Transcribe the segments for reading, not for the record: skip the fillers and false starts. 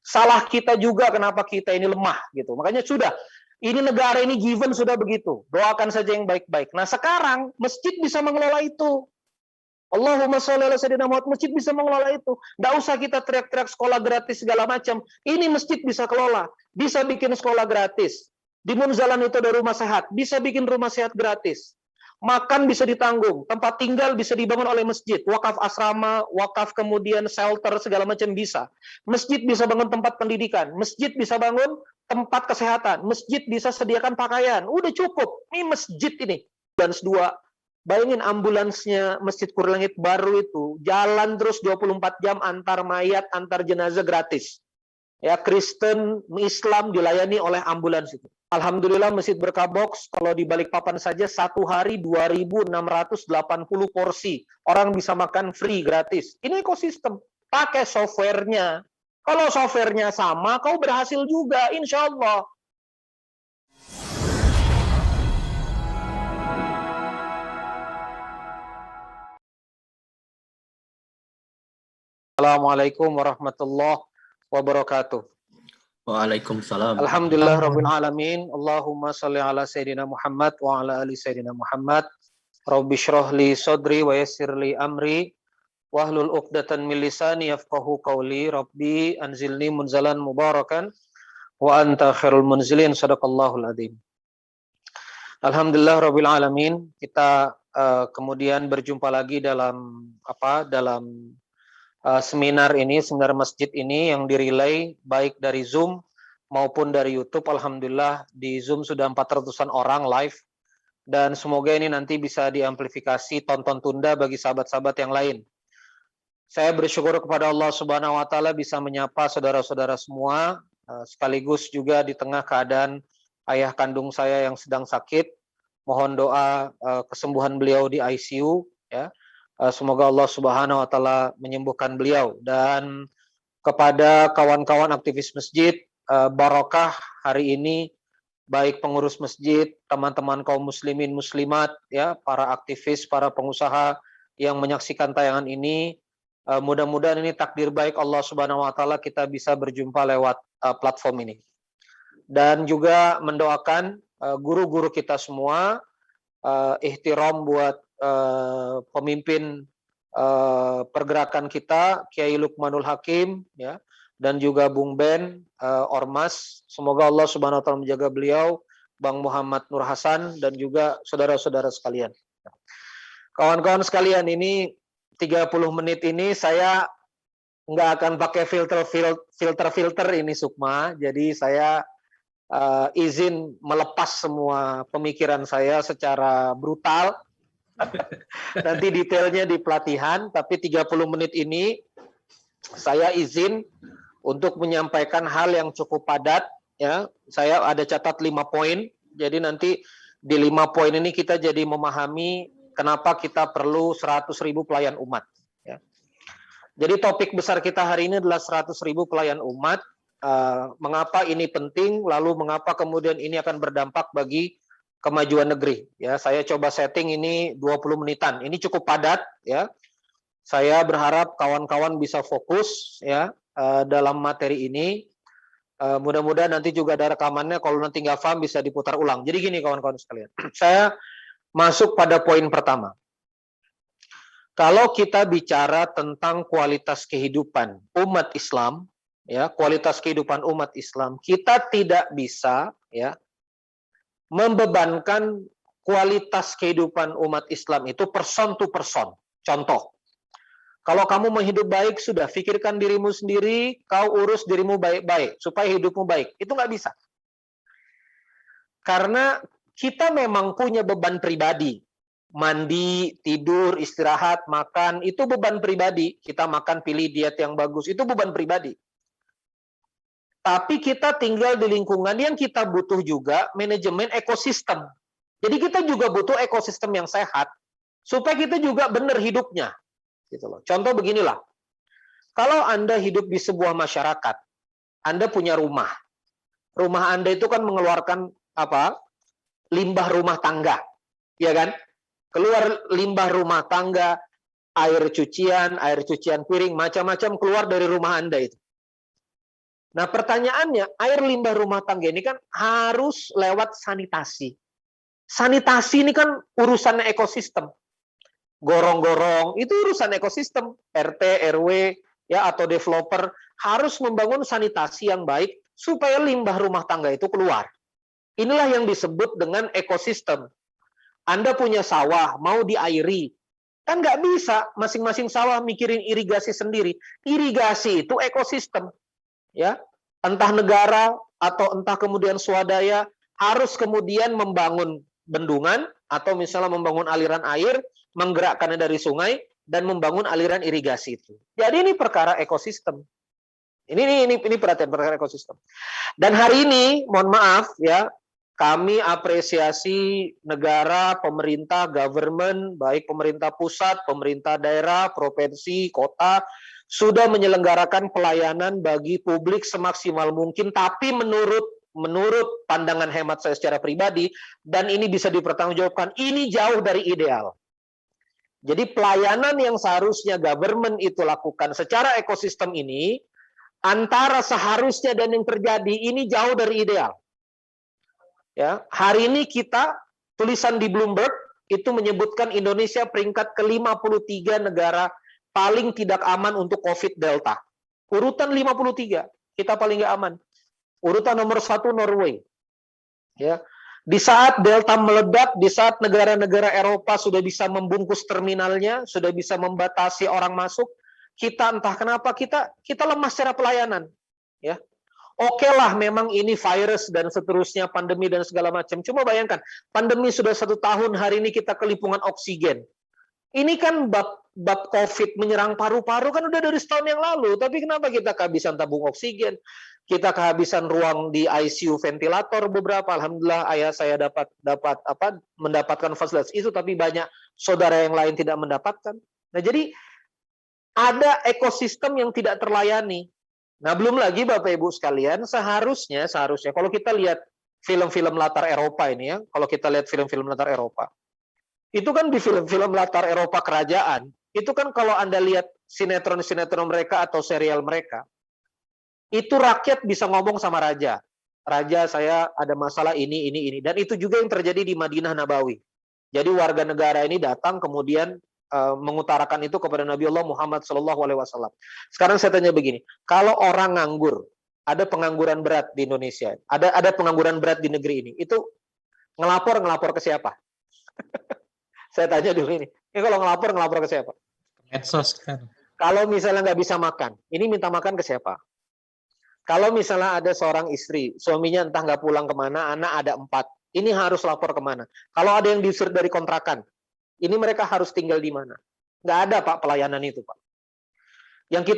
Salah kita juga kenapa kita ini lemah gitu. Makanya sudah, ini negara ini given sudah begitu. Doakan saja yang baik-baik. Nah sekarang masjid bisa mengelola itu. Allahumma sholli ala sayyidina Muhammad, masjid bisa mengelola itu. Nggak usah kita teriak-teriak sekolah gratis segala macam. Ini masjid bisa kelola. Bisa bikin sekolah gratis. Di Munzalan itu ada rumah sehat. Bisa bikin rumah sehat gratis. Makan bisa ditanggung, tempat tinggal bisa dibangun oleh masjid, wakaf asrama, wakaf kemudian shelter segala macam bisa. Masjid bisa bangun tempat pendidikan, masjid bisa bangun tempat kesehatan, masjid bisa sediakan pakaian. Udah cukup. Ini masjid ini. Ambulans 2. Bayangin ambulansnya Masjid Kurlangit baru itu jalan terus 24 jam antar mayat, antar jenazah gratis. Ya, Kristen, Islam dilayani oleh ambulans itu. Alhamdulillah Masjid Berkah Box kalau di Balikpapan saja satu hari 2.680 porsi. Orang bisa makan free gratis. Ini ekosistem. Pakai softwarenya. Kalau softwarenya sama, kau berhasil juga, insya Allah. Assalamualaikum warahmatullahi wabarakatuh. Waalaikumsalam. Alhamdulillah rabbil alamin. Allahumma shalli ala sayyidina Muhammad wa ala ali sayyidina Muhammad. Rabbi shrah li sadri wa yassir li amri wahlul 'uqdatan min lisani yafqahu qawli. Rabbi anzilni munzalan mubarakan wa anta khairul munzilin. Shadaqallahul adzim. Alhamdulillah rabbil alamin. Kita kemudian berjumpa lagi dalam seminar ini, seminar masjid ini yang dirilai baik dari Zoom maupun dari YouTube. Alhamdulillah di Zoom sudah 400-an orang live, dan semoga ini nanti bisa diamplifikasi tonton tunda bagi sahabat-sahabat yang lain. Saya bersyukur kepada Allah Subhanahu wa taala bisa menyapa saudara-saudara semua, sekaligus juga di tengah keadaan ayah kandung saya yang sedang sakit. Mohon doa kesembuhan beliau di ICU ya. Semoga Allah Subhanahu wa taala menyembuhkan beliau, dan kepada kawan-kawan aktivis masjid, barokah hari ini baik pengurus masjid, teman-teman kaum muslimin muslimat ya, para aktivis, para pengusaha yang menyaksikan tayangan ini, mudah-mudahan ini takdir baik Allah Subhanahu wa taala kita bisa berjumpa lewat platform ini. Dan juga mendoakan guru-guru kita semua, ihtiram buat pemimpin pergerakan kita, Kiai Lukmanul Hakim ya, dan juga Bung Ben Ormas. Semoga Allah Subhanahu wa taala menjaga beliau, Bang Muhammad Nur Hasan, dan juga saudara-saudara sekalian. Kawan-kawan sekalian, ini 30 menit ini saya nggak akan pakai filter ini Sukma. Jadi saya izin melepas semua pemikiran saya secara brutal. Nanti detailnya di pelatihan, tapi 30 menit ini saya izin untuk menyampaikan hal yang cukup padat ya. Saya ada catat 5 poin. Jadi nanti di 5 poin ini kita jadi memahami kenapa kita perlu 100.000 pelayan umat ya. Jadi topik besar kita hari ini adalah 100.000 pelayan umat. Mengapa ini penting, lalu mengapa kemudian ini akan berdampak bagi kemajuan negeri ya. Saya coba setting ini 20 menitan. Ini cukup padat ya. Saya berharap kawan-kawan bisa fokus ya dalam materi ini. Mudah-mudahan nanti juga ada rekamannya, kalau nanti nggak paham bisa diputar ulang. Jadi gini kawan-kawan sekalian. Saya masuk pada poin pertama. Kalau kita bicara tentang kualitas kehidupan umat Islam ya, kualitas kehidupan umat Islam, kita tidak bisa ya membebankan kualitas kehidupan umat Islam itu person to person. Contoh, kalau kamu mau hidup baik, sudah pikirkan dirimu sendiri, kau urus dirimu baik-baik supaya hidupmu baik. Itu nggak bisa. Karena kita memang punya beban pribadi. Mandi, tidur, istirahat, makan, itu beban pribadi. Kita makan, pilih diet yang bagus, itu beban pribadi. Tapi kita tinggal di lingkungan yang kita butuh juga manajemen ekosistem. Jadi kita juga butuh ekosistem yang sehat supaya kita juga benar hidupnya. Gitu loh. Contoh beginilah. Kalau Anda hidup di sebuah masyarakat, Anda punya rumah. Rumah Anda itu kan mengeluarkan apa? Limbah rumah tangga. Ya kan? Keluar limbah rumah tangga, air cucian piring, macam-macam keluar dari rumah Anda itu. Nah, pertanyaannya, air limbah rumah tangga ini kan harus lewat sanitasi. Sanitasi ini kan urusannya ekosistem. Gorong-gorong itu urusan ekosistem. RT, RW, ya atau developer harus membangun sanitasi yang baik supaya limbah rumah tangga itu keluar. Inilah yang disebut dengan ekosistem. Anda punya sawah, mau diairi, kan nggak bisa masing-masing sawah mikirin irigasi sendiri. Irigasi itu ekosistem, ya. Entah negara atau entah kemudian swadaya harus kemudian membangun bendungan atau misalnya membangun aliran air, menggerakkannya dari sungai dan membangun aliran irigasi itu. Jadi ini perkara ekosistem. Ini perhatian perkara ekosistem. Dan hari ini, mohon maaf ya, kami apresiasi negara, pemerintah, government, baik pemerintah pusat, pemerintah daerah, provinsi, kota, sudah menyelenggarakan pelayanan bagi publik semaksimal mungkin, tapi menurut pandangan hemat saya secara pribadi, dan ini bisa dipertanggungjawabkan, ini jauh dari ideal. Jadi pelayanan yang seharusnya government itu lakukan secara ekosistem ini, antara seharusnya dan yang terjadi, ini jauh dari ideal. Ya, hari ini kita tulisan di Bloomberg itu menyebutkan Indonesia peringkat ke-53 negara paling tidak aman untuk COVID Delta. Urutan 53, kita paling nggak aman. Urutan nomor 1 Norway. Ya, di saat Delta meledak, di saat negara-negara Eropa sudah bisa membungkus terminalnya, sudah bisa membatasi orang masuk, kita entah kenapa kita lemah secara pelayanan. Ya. Oke lah, memang ini virus dan seterusnya, pandemi dan segala macam. Cuma bayangkan, pandemi sudah 1 tahun, hari ini kita kelimpungan oksigen. Ini kan bab COVID menyerang paru-paru kan udah dari setahun yang lalu. Tapi kenapa kita kehabisan tabung oksigen? Kita kehabisan ruang di ICU ventilator beberapa. Alhamdulillah ayah saya mendapatkan fasilitas itu, tapi banyak saudara yang lain tidak mendapatkan. Nah, jadi ada ekosistem yang tidak terlayani. Nah, belum lagi Bapak Ibu sekalian, seharusnya kalau kita lihat film-film latar Eropa ini ya, kalau kita lihat film-film latar Eropa, itu kan di film-film latar Eropa kerajaan, itu kan kalau Anda lihat sinetron-sinetron mereka atau serial mereka, itu rakyat bisa ngomong sama raja. Raja, saya ada masalah ini. Dan itu juga yang terjadi di Madinah Nabawi. Jadi warga negara ini datang kemudian mengutarakan itu kepada Nabi Allah Muhammad SAW. Sekarang saya tanya begini, kalau orang nganggur, ada pengangguran berat di Indonesia, ada pengangguran berat di negeri ini, itu ngelapor ke siapa? Saya tanya dulu ini kalau ngelapor ke siapa? Medsos kan. Kalau misalnya nggak bisa makan, ini minta makan ke siapa? Kalau misalnya ada seorang istri, suaminya entah nggak pulang kemana, anak ada 4, ini harus lapor kemana? Kalau ada yang diusir dari kontrakan, ini mereka harus tinggal di mana? Nggak ada Pak pelayanan itu Pak. Yang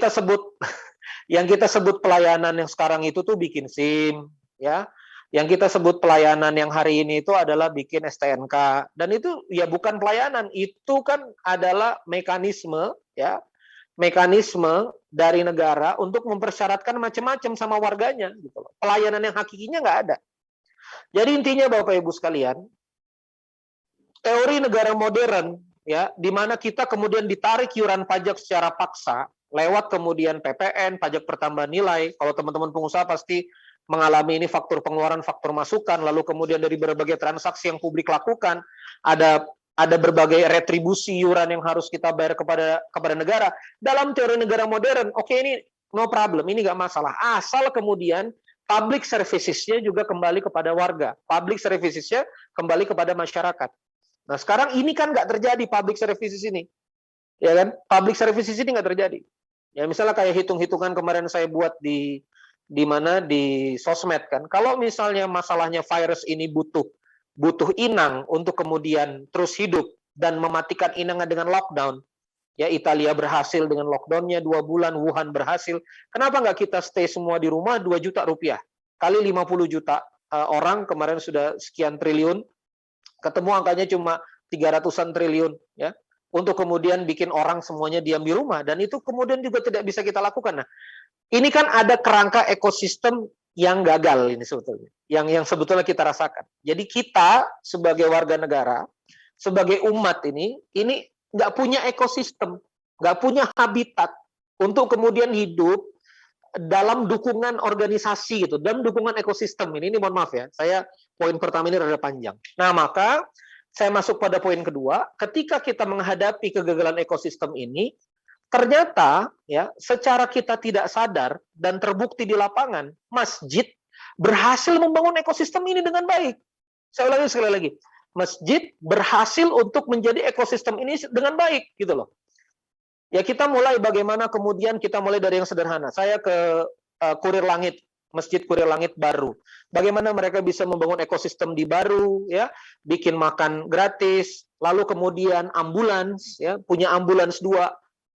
kita sebut pelayanan yang sekarang itu tuh bikin SIM, ya. Yang kita sebut pelayanan yang hari ini itu adalah bikin STNK, dan itu ya bukan pelayanan, itu kan adalah mekanisme, ya, mekanisme dari negara untuk mempersyaratkan macam-macam sama warganya, gitu loh. Pelayanan yang hakikinya nggak ada. Jadi intinya Bapak Ibu sekalian, teori negara modern, ya, di mana kita kemudian ditarik iuran pajak secara paksa lewat kemudian PPN, pajak pertambahan nilai. Kalau teman-teman pengusaha pasti mengalami ini, faktur pengeluaran, faktur masukan, lalu kemudian dari berbagai transaksi yang publik lakukan, ada berbagai retribusi iuran yang harus kita bayar kepada negara. Dalam teori negara modern, oke, ini no problem, ini nggak masalah, asal kemudian public services-nya juga kembali kepada warga, public services-nya kembali kepada masyarakat. Nah, sekarang ini kan nggak terjadi public services ini, ya kan? Public services ini nggak terjadi. Ya, misalnya kayak hitung-hitungan kemarin saya buat di sosmed kan. Kalau misalnya masalahnya virus ini butuh inang untuk kemudian terus hidup dan mematikan inangnya dengan lockdown. Ya, Italia berhasil dengan lockdownnya 2 bulan, Wuhan berhasil. Kenapa nggak kita stay semua di rumah, 2 juta rupiah kali 50 juta orang, kemarin sudah sekian triliun. Ketemu angkanya cuma 300-an triliun, ya, untuk kemudian bikin orang semuanya diam di rumah, dan itu kemudian juga tidak bisa kita lakukan. Nah, ini kan ada kerangka ekosistem yang gagal ini sebetulnya, yang sebetulnya kita rasakan. Jadi kita sebagai warga negara, sebagai umat ini nggak punya ekosistem, nggak punya habitat untuk kemudian hidup dalam dukungan organisasi gitu, dalam dukungan ekosistem ini mohon maaf ya, saya poin pertama ini rada panjang. Nah, maka saya masuk pada poin kedua, ketika kita menghadapi kegagalan ekosistem ini, ternyata ya secara kita tidak sadar dan terbukti di lapangan, masjid berhasil membangun ekosistem ini dengan baik. Saya ulangi sekali lagi, masjid berhasil untuk menjadi ekosistem ini dengan baik gitu loh. Ya kita mulai bagaimana kemudian kita mulai dari yang sederhana. Saya ke Kurir Langit, Masjid Kurir Langit Baru. Bagaimana mereka bisa membangun ekosistem di Baru, ya, bikin makan gratis, lalu kemudian ambulans, ya, punya ambulans 2.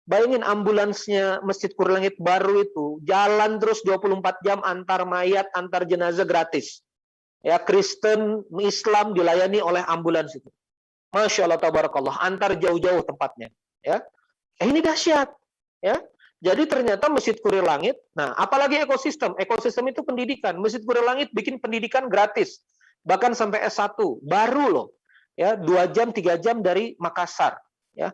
Bayangin ambulansnya Masjid Kurir Langit Baru itu jalan terus 24 jam antar mayat, antar jenazah gratis. Ya, Kristen, Islam dilayani oleh ambulans itu. Masya Allah, tabarakallah, antar jauh-jauh tempatnya. Ya. Ini dahsyat, ya. Jadi ternyata Masjid Kurir Langit, nah apalagi ekosistem. Ekosistem itu pendidikan. Masjid Kurir Langit bikin pendidikan gratis, bahkan sampai S1, baru loh, ya, 2 jam 3 jam dari Makassar, ya.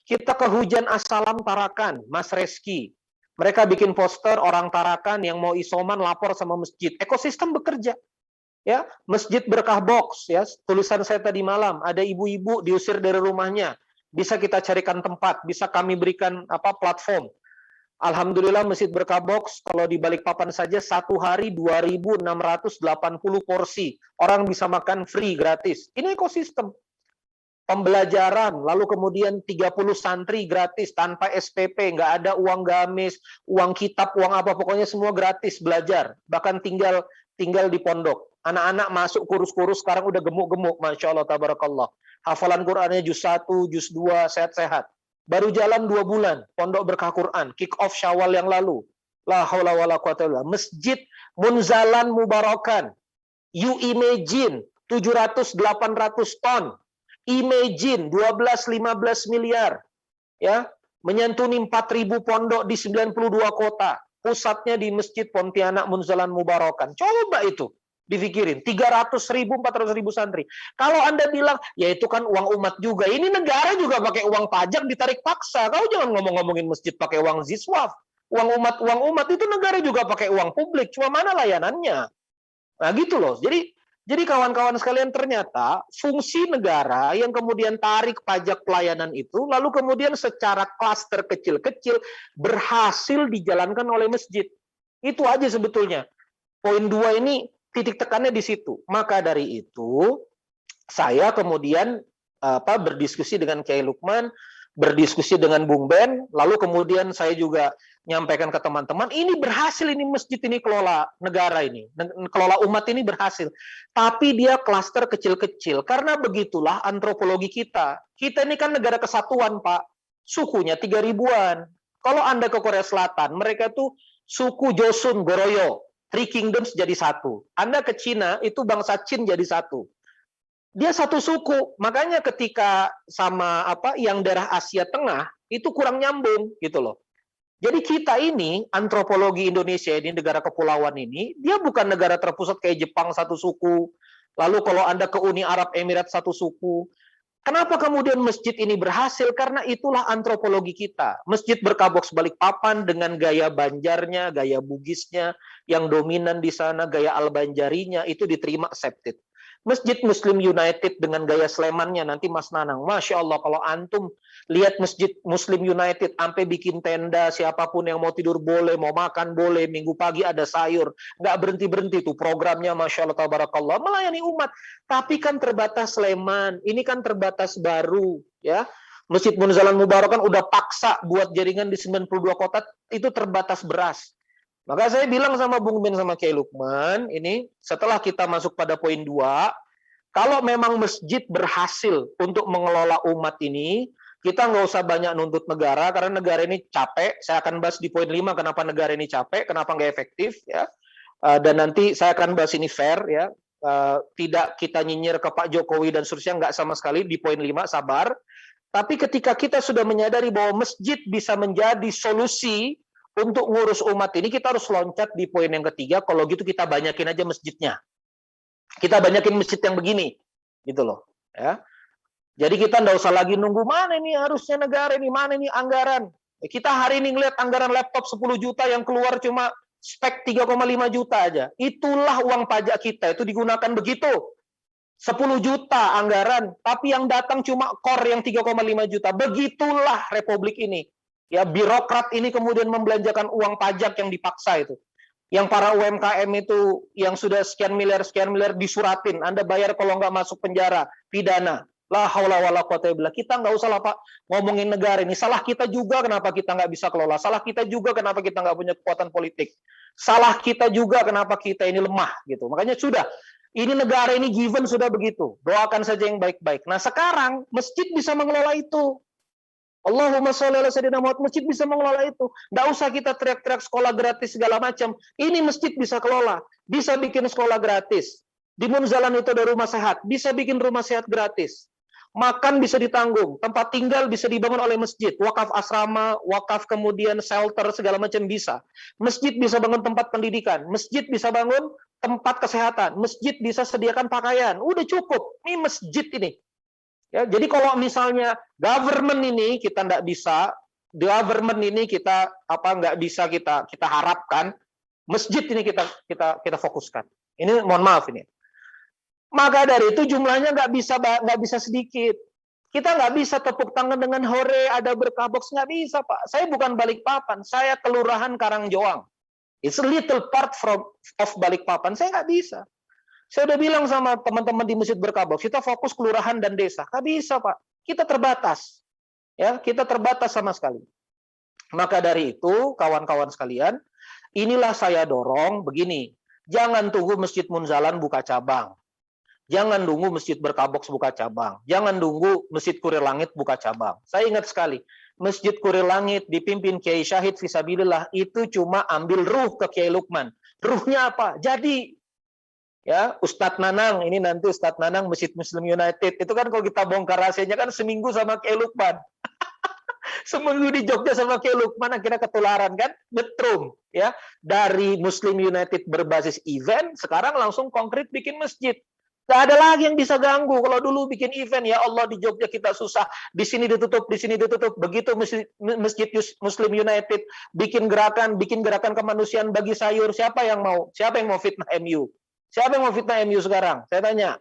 Kita ke Hujan Assalam Tarakan, Mas Reski. Mereka bikin poster orang Tarakan yang mau isoman lapor sama masjid. Ekosistem bekerja. Ya, Masjid Berkah Box, ya, tulisan saya tadi malam, ada ibu-ibu diusir dari rumahnya. Bisa kita carikan tempat, bisa kami berikan platform. Alhamdulillah Masjid Berkah Box kalau di Balikpapan saja satu hari 2.680 porsi. Orang bisa makan free gratis. Ini ekosistem. Pembelajaran, lalu kemudian 30 santri gratis tanpa SPP, nggak ada uang gamis, uang kitab, uang apa, pokoknya semua gratis belajar. Bahkan tinggal di pondok. Anak-anak masuk kurus-kurus sekarang udah gemuk-gemuk, Masya Allah, tabarakallah. Hafalan Qur'annya juz 1, juz 2, sehat-sehat. Baru jalan 2 bulan, Pondok Berkah Quran, kick off Syawal yang lalu. La haula wala quwata illa billah. Masjid Munzalan Mubarakan. You imagine 700-800 ton. Imagine 12-15 miliar. Ya, menyantuni 4.000 pondok di 92 kota. Pusatnya di Masjid Pontianak Munzalan Mubarakan. Coba itu dipikirin, 300.000, 400.000 santri. Kalau Anda bilang, ya itu kan uang umat juga. Ini negara juga pakai uang pajak ditarik paksa. Kau jangan ngomong-ngomongin masjid pakai uang ziswaf. Uang umat itu negara juga pakai uang publik. Cuma mana layanannya? Nah gitu loh. Jadi kawan-kawan sekalian, ternyata fungsi negara yang kemudian tarik pajak pelayanan itu, lalu kemudian secara klaster kecil-kecil berhasil dijalankan oleh masjid. Itu aja sebetulnya. Poin 2 ini titik tekannya di situ. Maka dari itu, saya kemudian berdiskusi dengan Kiai Lukman, berdiskusi dengan Bung Ben, lalu kemudian saya juga nyampaikan ke teman-teman, ini berhasil, ini masjid ini kelola negara ini, kelola umat ini berhasil. Tapi dia klaster kecil-kecil, karena begitulah antropologi kita. Kita ini kan negara kesatuan, Pak. Sukunya 3.000-an. Kalau Anda ke Korea Selatan, mereka tuh suku Joseon, Goryeo, Three Kingdoms jadi satu. Anda ke Cina, itu bangsa Qin jadi satu. Dia satu suku, makanya ketika sama yang daerah Asia Tengah itu kurang nyambung gitu loh. Jadi kita ini antropologi Indonesia ini, negara kepulauan ini, dia bukan negara terpusat kayak Jepang satu suku. Lalu kalau Anda ke Uni Arab Emirat satu suku. Kenapa kemudian masjid ini berhasil? Karena itulah antropologi kita. Masjid Berkah Box Balikpapan dengan gaya Banjarnya, gaya Bugisnya yang dominan di sana, gaya Al-Banjarinya itu diterima accepted. Masjid Muslim United dengan gaya Slemannya, nanti Mas Nanang, Masya Allah, kalau antum lihat Masjid Muslim United, sampai bikin tenda, siapapun yang mau tidur boleh, mau makan boleh, minggu pagi ada sayur, nggak berhenti-berhenti tuh programnya, Masya Allah, tabarakallah, melayani umat. Tapi kan terbatas Sleman, ini kan terbatas Baru, ya. Masjid Munzalan Mubarakan udah paksa buat jaringan di 92 kota, itu terbatas beras. Maka saya bilang sama Bung Ben sama Kiai Lukman, ini setelah kita masuk pada poin 2, kalau memang masjid berhasil untuk mengelola umat ini, kita nggak usah banyak nuntut negara, karena negara ini capek. Saya akan bahas di poin 5 kenapa negara ini capek, kenapa nggak efektif, ya. Dan nanti saya akan bahas ini fair, ya. Tidak kita nyinyir ke Pak Jokowi dan seterusnya, nggak sama sekali di poin 5, sabar. Tapi ketika kita sudah menyadari bahwa masjid bisa menjadi solusi untuk ngurus umat ini, kita harus loncat di poin yang ketiga. Kalau gitu kita banyakin aja masjidnya. Kita banyakin masjid yang begini, gitu loh. Ya. Jadi kita nggak usah lagi nunggu mana ini harusnya negara ini, mana ini anggaran. Kita hari ini ngeliat anggaran laptop 10 juta yang keluar cuma spek 3,5 juta aja. Itulah uang pajak kita, itu digunakan begitu. 10 juta anggaran, tapi yang datang cuma core yang 3,5 juta. Begitulah republik ini. Ya, birokrat ini kemudian membelanjakan uang pajak yang dipaksa itu. Yang para UMKM itu yang sudah sekian miliar disuratin. Anda bayar kalau nggak masuk penjara, pidana. La haula wala quwata illa billah. Kita nggak usah lah Pak ngomongin negara ini. Salah kita juga kenapa kita nggak bisa kelola. Salah kita juga kenapa kita nggak punya kekuatan politik. Salah kita juga kenapa kita ini lemah gitu. Makanya sudah. Ini negara ini given sudah begitu. Doakan saja yang baik-baik. Nah sekarang masjid bisa mengelola itu. Allahumma sholli ala sayyidina Muhammad. Masjid bisa mengelola itu. Nggak usah kita teriak-teriak sekolah gratis segala macam. Ini masjid bisa kelola. Bisa bikin sekolah gratis. Di Munzalan itu ada rumah sehat. Bisa bikin rumah sehat gratis. Makan bisa ditanggung. Tempat tinggal bisa dibangun oleh masjid. Wakaf asrama, wakaf kemudian shelter segala macam bisa. Masjid bisa bangun tempat pendidikan. Masjid bisa bangun tempat kesehatan. Masjid bisa sediakan pakaian. Udah cukup. Ini masjid ini. Ya, jadi kalau misalnya government ini kita nggak bisa, government ini kita nggak bisa kita harapkan, masjid ini kita fokuskan. Ini mohon maaf ini. Maka dari itu jumlahnya nggak bisa sedikit. Kita nggak bisa tepuk tangan dengan hore ada berkah box, nggak bisa Pak. Saya bukan Balikpapan, saya Kelurahan Karangjoang. It's a little part of Balikpapan. Saya nggak bisa. Saya udah bilang sama teman-teman di Masjid Berkah Box, kita fokus kelurahan dan desa. Nggak bisa Pak. Kita terbatas. Ya, kita terbatas sama sekali. Maka dari itu, kawan-kawan sekalian, inilah saya dorong begini. Jangan tunggu Masjid Munzalan buka cabang. Jangan tunggu Masjid Berkah Box buka cabang. Jangan tunggu Masjid Kurir Langit buka cabang. Saya ingat sekali, Masjid Kurir Langit dipimpin Kiai Syahid Fisabilillah itu cuma ambil ruh ke Kiai Lukman. Ruhnya apa? Jadi, ya Ustadz Nanang, ini nanti Ustadz Nanang Masjid Muslim United. Itu kan kalau kita bongkar rahasianya kan seminggu sama Kiai Lukman. Seminggu di Jogja sama Kiai Lukman, akhirnya ketularan kan, nyetrum. Ya, dari Muslim United berbasis event, sekarang langsung konkret bikin masjid. Gak ada lagi yang bisa ganggu. Kalau dulu bikin event, ya Allah di Jogja kita susah, di sini ditutup, di sini ditutup. Begitu Masjid Muslim United bikin gerakan kemanusiaan bagi sayur, siapa yang mau? Siapa yang mau fitnah MU? Siapa yang mau fitnah MU sekarang? Saya tanya.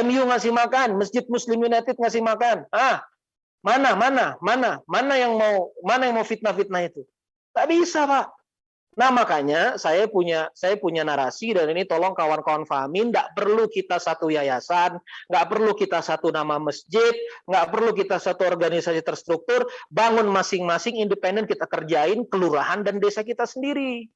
MU ngasih makan, Masjid Muslim United ngasih makan. Mana yang mau fitnah-fitnah itu? Tak bisa, Pak. Nah, makanya saya punya narasi, dan ini tolong kawan-kawan fahamin, nggak perlu kita satu yayasan, nggak perlu kita satu nama masjid, nggak perlu kita satu organisasi terstruktur, bangun masing-masing independen, kita kerjain kelurahan dan desa kita sendiri.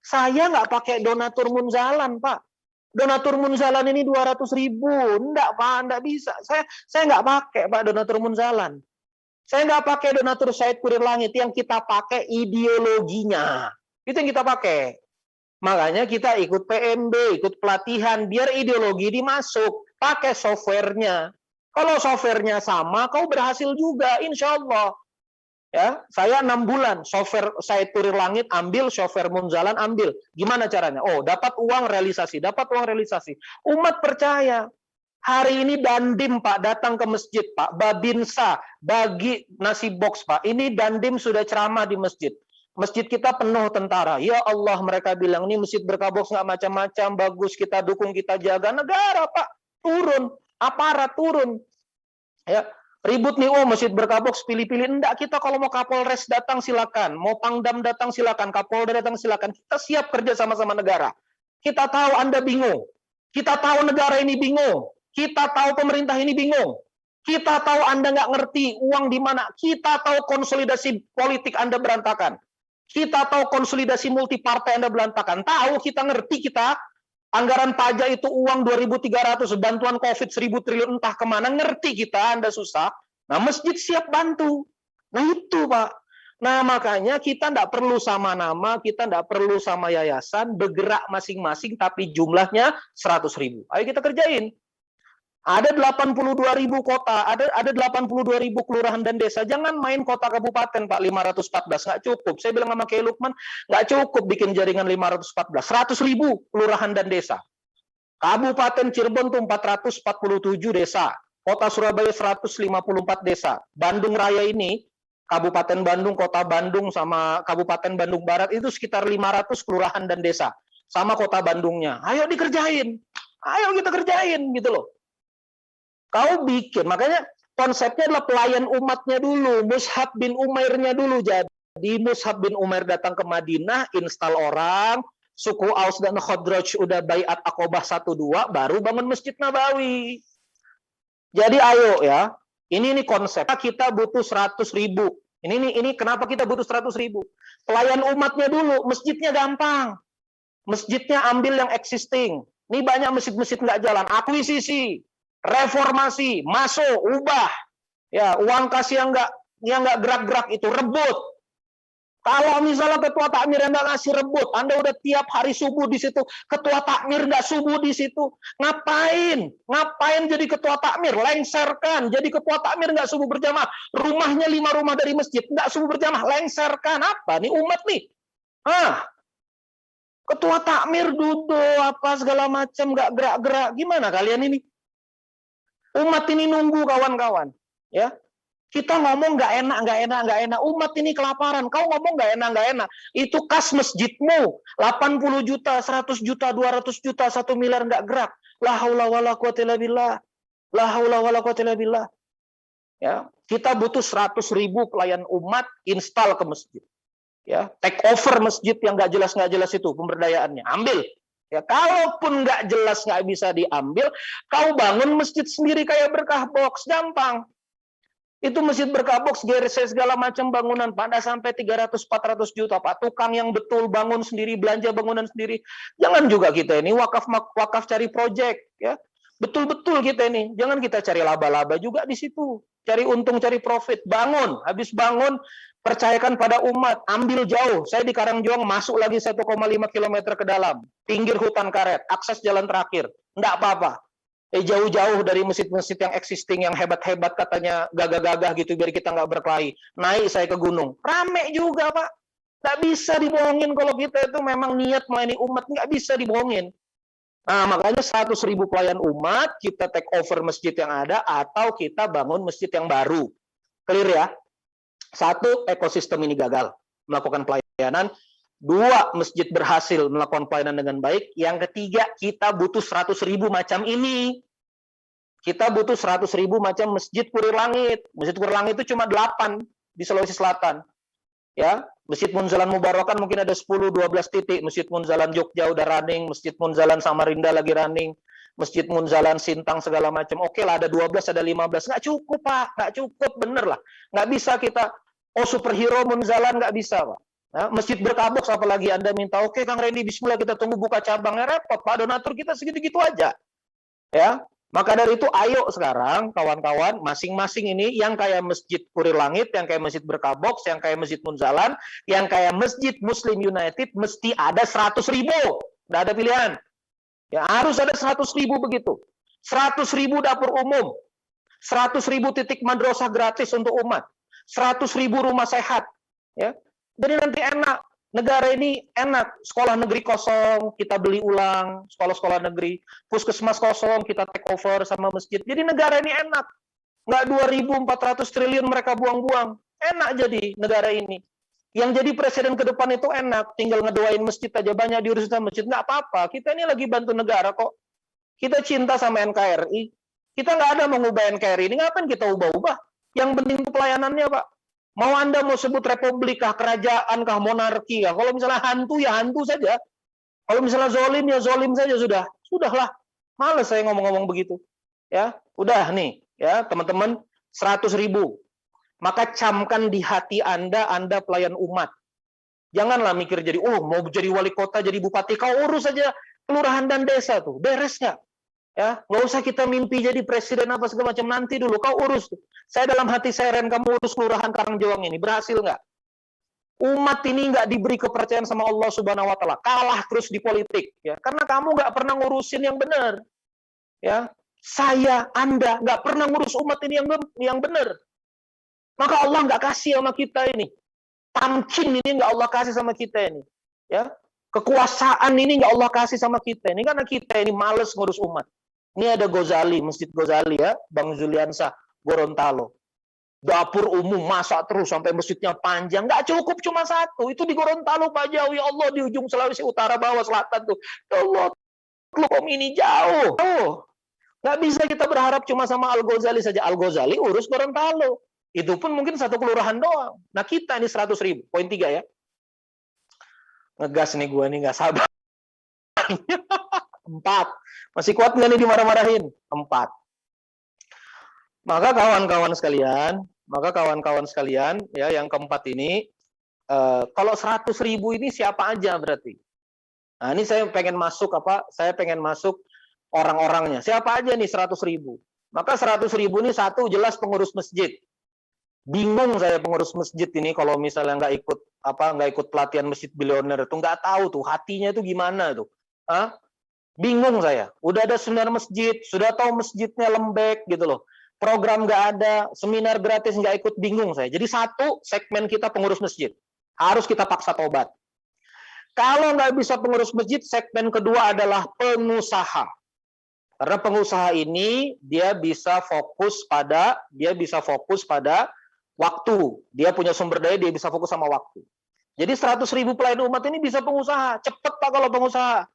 Saya nggak pakai donatur Munzalan, Pak. Donatur Munzalan ini 200.000, enggak Pak, enggak bisa. Saya nggak pakai Pak donatur Munzalan. Saya nggak pakai donatur Said Kurir Langit, yang kita pakai ideologinya. Itu yang kita pakai. Makanya kita ikut PMB, ikut pelatihan, biar ideologi dimasuk. Pakai softwarenya. Kalau softwarenya sama, kau berhasil juga, insya Allah. Ya, saya 6 bulan, software Said Kurir Langit ambil, software Munzalan ambil. Gimana caranya? Oh, dapat uang realisasi. Umat percaya. Hari ini Dandim, Pak, datang ke masjid, Pak. Babinsa, bagi nasi box, Pak. Ini Dandim sudah ceramah di masjid. Masjid kita penuh tentara. Ya Allah, mereka bilang, ini Masjid Berkah Box nggak macam-macam, bagus, kita dukung, kita jaga. Negara, Pak, turun. Aparat turun. Ya, ribut nih, oh Masjid Berkah Box pilih-pilih. Enggak, kita kalau mau Kapolres datang silakan, mau Pangdam datang silakan, Kapolda datang silakan. Kita siap kerja sama-sama negara. Kita tahu Anda bingung. Kita tahu negara ini bingung. Kita tahu pemerintah ini bingung. Kita tahu Anda nggak ngerti uang di mana. Kita tahu konsolidasi politik Anda berantakan. Kita tahu konsolidasi multipartai Anda berantakan. Tahu, kita ngerti, kita anggaran pajak itu uang 2.300, bantuan COVID 1.000 triliun entah kemana, ngerti kita, Anda susah. Nah, masjid siap bantu. Nah, itu Pak. Nah, makanya kita nggak perlu sama nama, kita nggak perlu sama yayasan, bergerak masing-masing, tapi jumlahnya 100.000. Ayo kita kerjain. Ada 82.000 kota, ada 82.000 kelurahan dan desa. Jangan main kota kabupaten, Pak, 514. Nggak cukup. Saya bilang sama Kiai Lukman, nggak cukup bikin jaringan 514. 100.000 kelurahan dan desa. Kabupaten Cirebon tuh 447 desa. Kota Surabaya 154 desa. Bandung Raya ini, Kabupaten Bandung, Kota Bandung, sama Kabupaten Bandung Barat itu sekitar 500 kelurahan dan desa. Sama Kota Bandungnya. Ayo dikerjain. Ayo kita kerjain, gitu loh. Kau bikin, makanya konsepnya adalah pelayan umatnya dulu. Mus'hab bin Umairnya dulu. Jadi Mus'hab bin Umair datang ke Madinah, install orang, suku Aus dan Khadraj udah baiat Aqobah 1-2, baru bangun Masjid Nabawi. Jadi ayo ya, ini konsep. Kita butuh 100.000. Ini kenapa kita butuh 100.000? Pelayan umatnya dulu, masjidnya gampang. Masjidnya ambil yang existing. Ini banyak masjid-masjid nggak jalan. Akuisisi, reformasi, masuk, ubah. Ya, uang kasih yang nggak gerak-gerak itu rebut. Kalau misalnya ketua takmir Anda ngasih rebut, Anda udah tiap hari subuh di situ, ketua takmir nggak subuh di situ, ngapain? Ngapain jadi ketua takmir? Lengserkan. Jadi ketua takmir nggak subuh berjamaah, rumahnya 5 rumah dari masjid, nggak subuh berjamaah, lengserkan. Apa? Nih umat nih. Ketua takmir duduk, apa segala macam, nggak gerak-gerak. Gimana kalian ini? Umat ini nunggu kawan-kawan. Ya. Kita ngomong nggak enak. Umat ini kelaparan. Kau ngomong nggak enak. Itu kas masjidmu. 80 juta, 100 juta, 200 juta, 1 miliar nggak gerak. La haula wala quwata illa billah. La haula wala quwata illa billah. Ya, kita butuh 100.000 pelayan umat install ke masjid. Ya, take over masjid yang nggak jelas itu pemberdayaannya. Ambil. Ya, kalaupun nggak jelas nggak bisa diambil, kau bangun masjid sendiri kayak Berkah Box, gampang. Itu masjid Berkah Box, GRC segala macam bangunan, pada sampai 300-400 juta, Pak. Tukang yang betul bangun sendiri, belanja bangunan sendiri. Jangan juga kita ini wakaf cari project, ya. Betul-betul kita ini. Jangan kita cari laba-laba juga di situ. Cari untung, cari profit. Bangun. Habis bangun, percayakan pada umat. Ambil jauh. Saya di Karangjuang masuk lagi 1,5 km ke dalam. Pinggir hutan karet. Akses jalan terakhir. Enggak apa-apa. Jauh-jauh dari masjid-masjid yang existing, yang hebat-hebat katanya gagah-gagah gitu, biar kita nggak berkelahi. Naik saya ke gunung. Rame juga, Pak. Nggak bisa dibohongin kalau kita itu memang niat melayani umat. Nggak bisa dibohongin. Nah, makanya 100.000 pelayan umat, kita take over masjid yang ada, atau kita bangun masjid yang baru. Clear ya? 1, ekosistem ini gagal melakukan pelayanan. 2, masjid berhasil melakukan pelayanan dengan baik. Yang ketiga, kita butuh 100.000 macam ini. Kita butuh 100.000 macam Masjid Kurir Langit. Masjid Kurir Langit itu cuma 8 di Sulawesi Selatan. Ya, Masjid Munzalan Mubarakan mungkin ada 10-12 titik. Masjid Munzalan Jogja udah running, Masjid Munzalan Samarinda lagi running, Masjid Munzalan Sintang segala macam. Oke lah, ada 12, ada 15. Nggak cukup, Pak. Nggak cukup, bener lah. Nggak bisa kita, superhero Munzalan, nggak bisa, Pak. Nah, Masjid Berkah Box apalagi Anda minta, oke Kang Randy, bismillah kita tunggu buka cabangnya, repot Pak, donatur kita segitu-gitu aja. Ya, maka dari itu ayo sekarang kawan-kawan masing-masing ini yang kayak Masjid Kurir Langit, yang kayak Masjid Berkah Box, yang kayak Masjid Munzalan, yang kayak Masjid Muslim United mesti ada 100.000. Nggak ada pilihan. Ya, harus ada 100.000 begitu. 100.000 dapur umum. 100.000 titik madrasah gratis untuk umat. 100.000 rumah sehat. Ya. Jadi nanti enak, negara ini enak. Sekolah negeri kosong, kita beli ulang, sekolah-sekolah negeri. Puskesmas kosong, kita take over sama masjid. Jadi negara ini enak. Nggak 2.400 triliun mereka buang-buang. Enak jadi negara ini. Yang jadi presiden ke depan itu enak. Tinggal ngedoain masjid aja, banyak diurusin sama masjid. Nggak apa-apa, kita ini lagi bantu negara kok. Kita cinta sama NKRI. Kita nggak ada mengubah NKRI. Ini ngapain kita ubah-ubah? Yang penting itu pelayanannya, Pak. Mau Anda mau sebut republik kah, kerajaan kah, monarki kah? Kalau misalnya hantu ya hantu saja. Kalau misalnya zolim ya zolim saja sudah. Sudahlah. Males saya ngomong-ngomong begitu. Ya, udah nih, ya teman-teman, 100.000. Maka camkan di hati Anda pelayan umat. Janganlah mikir jadi, mau jadi wali kota, jadi bupati, kau urus saja kelurahan dan desa tuh, beres nggak? Ya, nggak usah kita mimpi jadi presiden apa segala macam, nanti dulu kau urus. Saya dalam hati saya, Ren, kamu urus kelurahan Karangjoang ini, berhasil nggak? Umat ini nggak diberi kepercayaan sama Allah Subhanahu Wa Taala, kalah terus di politik, ya, karena kamu nggak pernah ngurusin yang benar. Ya, saya, Anda nggak pernah ngurus umat ini yang benar. Maka Allah nggak kasih sama kita ini. Tamkin ini nggak Allah kasih sama kita ini. Ya, kekuasaan ini nggak Allah kasih sama kita ini, karena kita ini males ngurus umat. Ini ada Ghazali, Masjid Ghazali ya, Bang Zuliansa, Gorontalo. Dapur umum masak terus sampai masjidnya panjang, nggak cukup cuma satu. Itu di Gorontalo Pak, jauh ya Allah, di ujung Sulawesi Utara bawah selatan tuh. Ya Allah, Telkom ini jauh. Nggak bisa kita berharap cuma sama Al-Ghazali saja. Al-Ghazali urus Gorontalo. Itu pun mungkin satu kelurahan doang. Nah kita ini 100.000. Poin 3 ya. Ngegas nih gua nih, nggak sabar. 4. Masih kuat nggak nih dimarah-marahin? 4. Maka kawan-kawan sekalian, ya yang keempat ini, kalau 100.000 ini siapa aja berarti? Nah ini saya pengen masuk orang-orangnya. Siapa aja nih 100.000? Maka 100.000 ini satu jelas pengurus masjid. Bingung saya pengurus masjid ini kalau misalnya nggak ikut pelatihan masjid bilioner itu, nggak tahu tuh hatinya itu gimana tuh. Bingung saya. Udah ada seminar masjid, sudah tahu masjidnya lembek gitu loh. Program nggak ada, seminar gratis nggak ikut, bingung saya. Jadi satu segmen kita pengurus masjid, harus kita paksa tobat. Kalau nggak bisa pengurus masjid, segmen kedua adalah pengusaha. Karena pengusaha ini dia bisa fokus pada waktu. Dia punya sumber daya, dia bisa fokus sama waktu. Jadi 100.000 pelayan umat ini bisa pengusaha. Cepet Pak kalau pengusaha.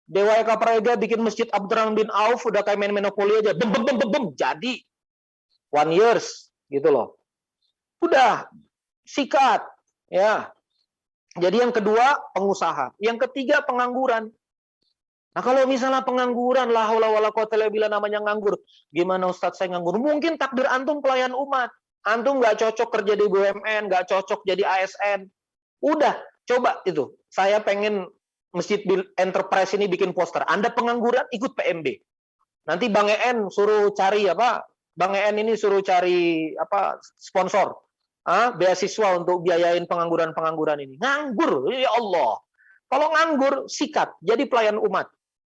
DWK Praega bikin masjid Abdurrahman bin Auf udah kayak main monopoli aja. Jadi 1 years gitu loh. Udah sikat ya. Jadi yang kedua pengusaha, yang ketiga pengangguran. Nah kalau misalnya pengangguran, la haula wala quwata illa billah, namanya nganggur. Gimana Ustadz saya nganggur? Mungkin takdir antum pelayan umat. Antum nggak cocok kerja di BUMN, nggak cocok jadi ASN. Udah, coba itu. Saya pengen Masjid Enterprise ini bikin poster. Anda pengangguran, ikut PMB. Nanti Bang EN suruh cari Bang EN ini suruh cari sponsor. Beasiswa untuk biayain pengangguran ini. Nganggur, ya Allah. Kalau nganggur, sikat, jadi pelayan umat.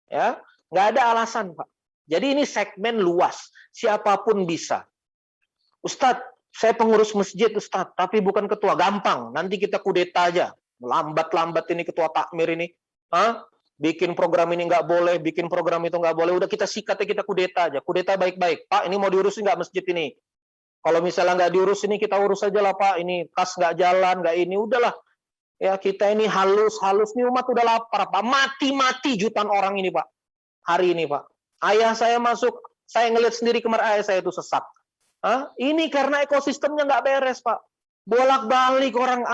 Ya, nggak ada alasan, Pak. Jadi ini segmen luas, siapapun bisa. Ustadz, saya pengurus masjid, Ustadz, tapi bukan ketua. Gampang, nanti kita kudeta aja. Lambat-lambat ini ketua takmir ini. Bikin program ini nggak boleh, bikin program itu nggak boleh. Udah kita sikat, kita kudeta aja. Kudeta baik-baik. Pak, ini mau diurusin nggak masjid ini? Kalau misalnya nggak diurus ini, kita urus aja lah Pak. Ini kas nggak jalan, nggak ini. Udahlah. Ya kita ini halus nih, umat udah lapar Pak. Mati jutaan orang ini Pak. Hari ini Pak. Ayah saya masuk, saya ngeliat sendiri kemarin ayah saya itu sesak. Ini karena ekosistemnya nggak beres Pak. Bolak-balik orang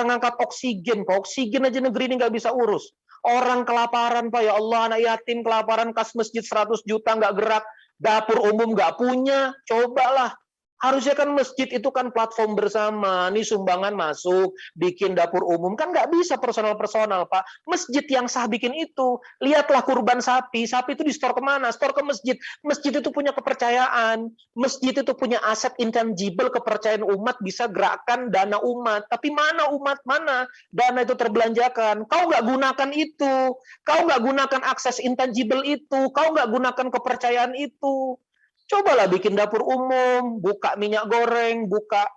angkat oksigen Pak. Oksigen aja negeri ini nggak bisa urus. Orang kelaparan Pak, ya Allah, anak yatim kelaparan, kas masjid 100 juta nggak gerak, dapur umum nggak punya. Cobalah. Harusnya kan masjid itu kan platform bersama, nih sumbangan masuk, bikin dapur umum, kan nggak bisa personal Pak. Masjid yang sah bikin itu. Lihatlah kurban sapi itu di store kemana? Store ke masjid. Masjid itu punya kepercayaan, masjid itu punya aset intangible, kepercayaan umat bisa gerakan dana umat. Tapi mana umat, mana dana itu terbelanjakan? Kau nggak gunakan itu, kau nggak gunakan akses intangible itu, kau nggak gunakan kepercayaan itu. Cobalah bikin dapur umum, buka minyak goreng, buka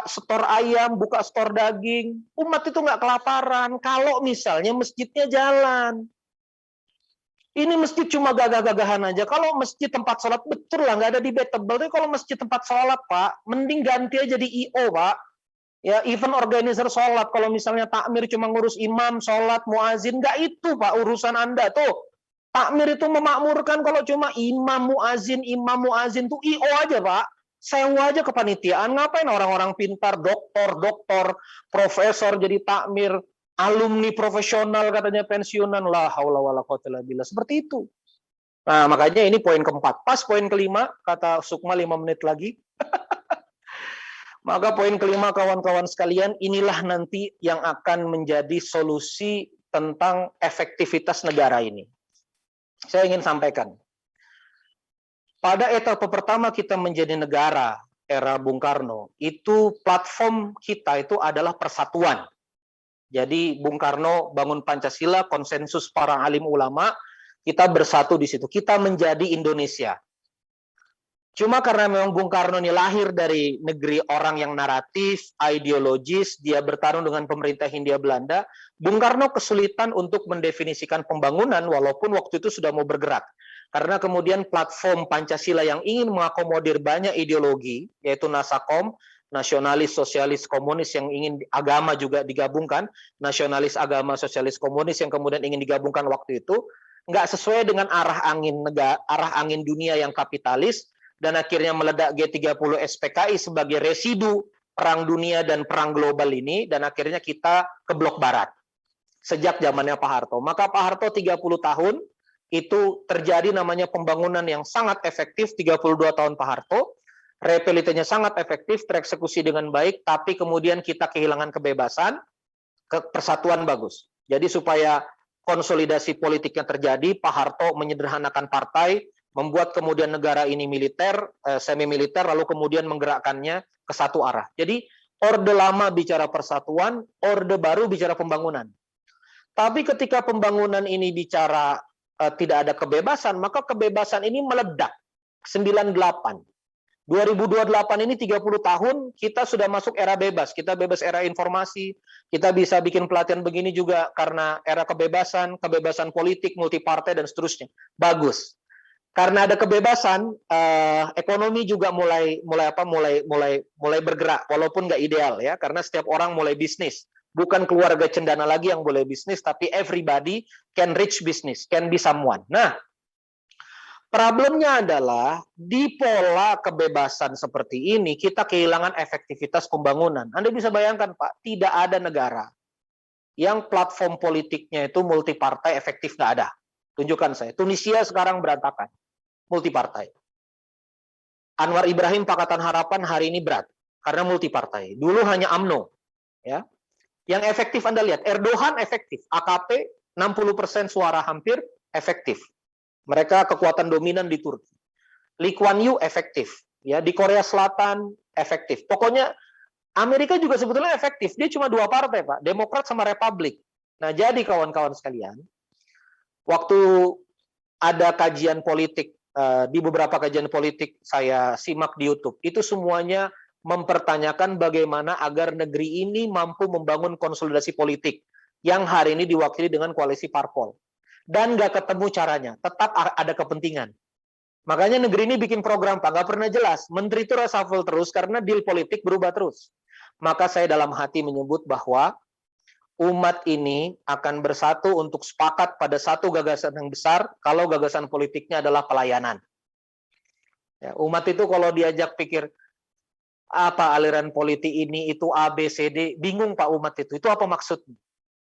stor ayam, buka stor daging. Umat itu nggak kelaparan kalau misalnya masjidnya jalan. Ini masjid cuma gagah-gagahan aja. Kalau masjid tempat sholat, betul lah, nggak ada debatable. Tapi kalau masjid tempat sholat, Pak, mending ganti aja di IO, Pak. Ya, event organizer sholat. Kalau misalnya takmir cuma ngurus imam, sholat, muazin, nggak itu, Pak, urusan Anda tuh. Takmir itu memakmurkan kalau cuma imam muazin tuh IO aja Pak. Sewa aja kepanitiaan. Ngapain orang-orang pintar, doktor, profesor jadi takmir, alumni profesional katanya pensiunan. La haula wala quwata illa billah. Seperti itu. Nah, makanya ini poin keempat. Pas poin kelima, kata Sukma 5 menit lagi. Maka poin kelima kawan-kawan sekalian, inilah nanti yang akan menjadi solusi tentang efektivitas negara ini. Saya ingin sampaikan, pada etapa pertama kita menjadi negara, era Bung Karno, itu platform kita itu adalah persatuan. Jadi Bung Karno bangun Pancasila, konsensus para alim ulama, kita bersatu di situ, kita menjadi Indonesia. Cuma karena memang Bung Karno ini lahir dari negeri orang yang naratif, ideologis, dia bertarung dengan pemerintah Hindia Belanda, Bung Karno kesulitan untuk mendefinisikan pembangunan walaupun waktu itu sudah mau bergerak. Karena kemudian platform Pancasila yang ingin mengakomodir banyak ideologi, yaitu Nasakom, nasionalis, sosialis, komunis yang ingin agama juga digabungkan, nasionalis, agama, sosialis, komunis yang kemudian ingin digabungkan waktu itu, nggak sesuai dengan arah angin dunia yang kapitalis, dan akhirnya meledak G30 SPKI sebagai residu perang dunia dan perang global ini, dan akhirnya kita ke blok barat. Sejak zamannya Pak Harto. Maka Pak Harto 30 tahun, itu terjadi namanya pembangunan yang sangat efektif, 32 tahun Pak Harto, repelitenya sangat efektif, tereksekusi dengan baik, tapi kemudian kita kehilangan kebebasan, persatuan bagus. Jadi supaya konsolidasi politiknya terjadi, Pak Harto menyederhanakan partai, membuat kemudian negara ini militer, semi militer, lalu kemudian menggerakkannya ke satu arah. Jadi orde lama bicara persatuan, orde baru bicara pembangunan. Tapi ketika pembangunan ini bicara tidak ada kebebasan, maka kebebasan ini meledak. 98. 2028 ini 30 tahun, kita sudah masuk era bebas. Kita bebas era informasi, kita bisa bikin pelatihan begini juga karena era kebebasan, kebebasan politik, multipartai, dan seterusnya. Bagus. Karena ada kebebasan, ekonomi juga mulai bergerak, walaupun nggak ideal ya, karena setiap orang mulai bisnis. Bukan keluarga cendana lagi yang boleh bisnis, tapi everybody can reach business, can be someone. Nah, problemnya adalah di pola kebebasan seperti ini, kita kehilangan efektivitas pembangunan. Anda bisa bayangkan, Pak, tidak ada negara yang platform politiknya itu multipartai efektif, nggak ada. Tunjukkan saya. Tunisia sekarang berantakan, multipartai. Anwar Ibrahim Pakatan Harapan hari ini berat, karena multipartai. Dulu hanya UMNO, ya. Yang efektif Anda lihat, Erdogan efektif, AKP 60% suara hampir efektif. Mereka kekuatan dominan di Turki. Lee Kuan Yew efektif, ya, di Korea Selatan efektif. Pokoknya Amerika juga sebetulnya efektif. Dia cuma dua partai, Pak, Demokrat sama Republik. Nah, jadi kawan-kawan sekalian, waktu ada kajian politik, di beberapa kajian politik saya simak di YouTube, itu semuanya mempertanyakan bagaimana agar negeri ini mampu membangun konsolidasi politik yang hari ini diwakili dengan koalisi parpol. Dan nggak ketemu caranya, tetap ada kepentingan. Makanya negeri ini bikin program, Pak, nggak pernah jelas. Menteri itu reshuffle terus karena deal politik berubah terus. Maka saya dalam hati menyebut bahwa umat ini akan bersatu untuk sepakat pada satu gagasan yang besar, kalau gagasan politiknya adalah pelayanan. Ya, umat itu kalau diajak pikir, apa aliran politik ini, itu A, B, C, D, bingung Pak umat itu apa maksudnya.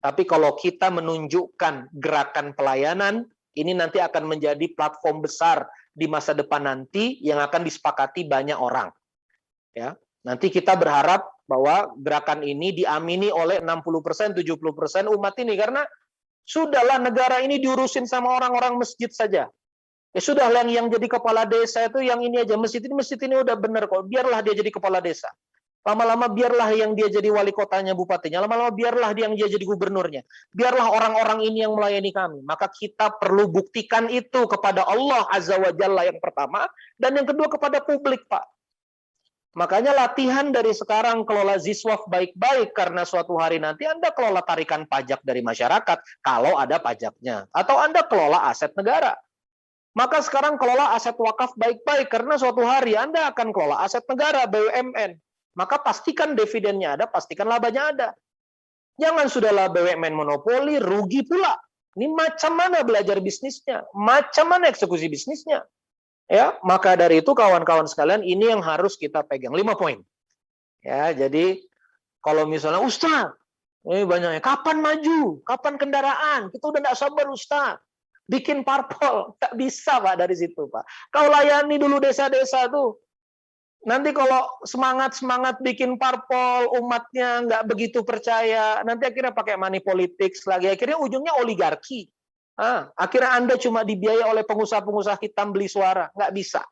Tapi kalau kita menunjukkan gerakan pelayanan, ini nanti akan menjadi platform besar di masa depan nanti yang akan disepakati banyak orang. Ya, nanti kita berharap bahwa gerakan ini diamini oleh 60%, 70% umat ini, karena sudahlah negara ini diurusin sama orang-orang masjid saja. Ya sudah, yang jadi kepala desa itu yang ini aja, masjid ini udah bener kok, biarlah dia jadi kepala desa. Lama-lama biarlah yang dia jadi wali kotanya, bupatinya, lama-lama biarlah dia yang dia jadi gubernurnya. Biarlah orang-orang ini yang melayani kami. Maka kita perlu buktikan itu kepada Allah Azza wa Jalla yang pertama, dan yang kedua kepada publik, Pak. Makanya latihan dari sekarang, kelola Ziswaf baik-baik, karena suatu hari nanti Anda kelola tarikan pajak dari masyarakat, kalau ada pajaknya. Atau Anda kelola aset negara. Maka sekarang kelola aset wakaf baik-baik, karena suatu hari Anda akan kelola aset negara, BUMN. Maka pastikan dividennya ada, pastikan labanya ada. Jangan sudahlah BUMN monopoli, rugi pula. Ini macam mana belajar bisnisnya? Macam mana eksekusi bisnisnya? Ya, maka dari itu kawan-kawan sekalian, ini yang harus kita pegang. 5 poin. Ya, jadi kalau misalnya, Ustaz, ini banyaknya, kapan maju? Kapan kendaraan? Kita udah nggak sabar, Ustaz. Bikin parpol, nggak bisa Pak dari situ Pak. Kau layani dulu desa-desa tuh. Nanti kalau semangat bikin parpol, umatnya nggak begitu percaya, nanti akhirnya pakai money politics lagi, akhirnya ujungnya oligarki. Akhirnya Anda cuma dibiayai oleh pengusaha-pengusaha hitam beli suara, nggak bisa.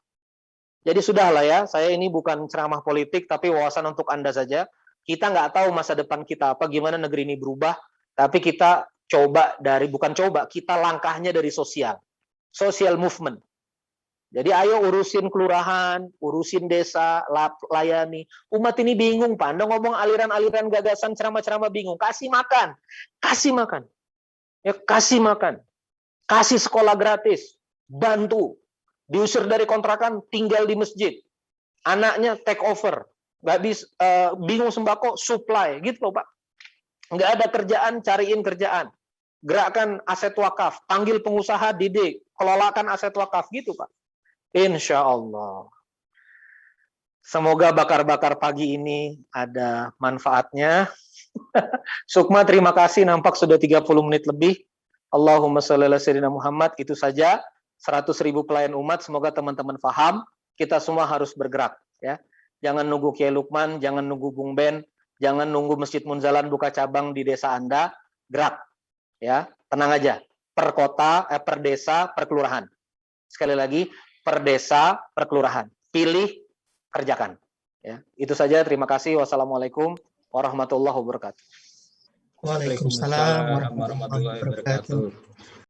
Jadi sudahlah ya, saya ini bukan ceramah politik, tapi wawasan untuk Anda saja. Kita nggak tahu masa depan kita apa, gimana negeri ini berubah, tapi kita kita langkahnya dari social movement. Jadi ayo urusin kelurahan, urusin desa, layani. Umat ini bingung, Pak. Anda ngomong aliran-aliran gagasan, ceramah-ceramah bingung. Kasih makan. Ya, kasih makan. Kasih sekolah gratis. bantu. Diusir dari kontrakan, tinggal di masjid. Anaknya take over. Nggak bisa, bingung sembako, supply. Gitu loh Pak. Nggak ada kerjaan, cariin kerjaan. Gerakkan aset wakaf. Panggil pengusaha, didik. Kelolakan aset wakaf. Gitu Pak. Insya Allah. Semoga bakar-bakar pagi ini ada manfaatnya. Sukma, terima kasih. Nampak sudah 30 menit lebih. Allahumma sholli ala sayyidina Muhammad. Itu saja. 100.000 pelayan umat. Semoga teman-teman paham. Kita semua harus bergerak. Ya, jangan nunggu Kiai Lukman, jangan nunggu Bung Ben, jangan nunggu Masjid Munzalan buka cabang di desa Anda. Gerak. Ya, tenang aja. Per kota, per desa, per kelurahan. Sekali lagi, per desa, per kelurahan. Pilih, kerjakan. Ya, itu saja. Terima kasih. Wassalamualaikum warahmatullahi wabarakatuh. Waalaikumsalam warahmatullahi wabarakatuh.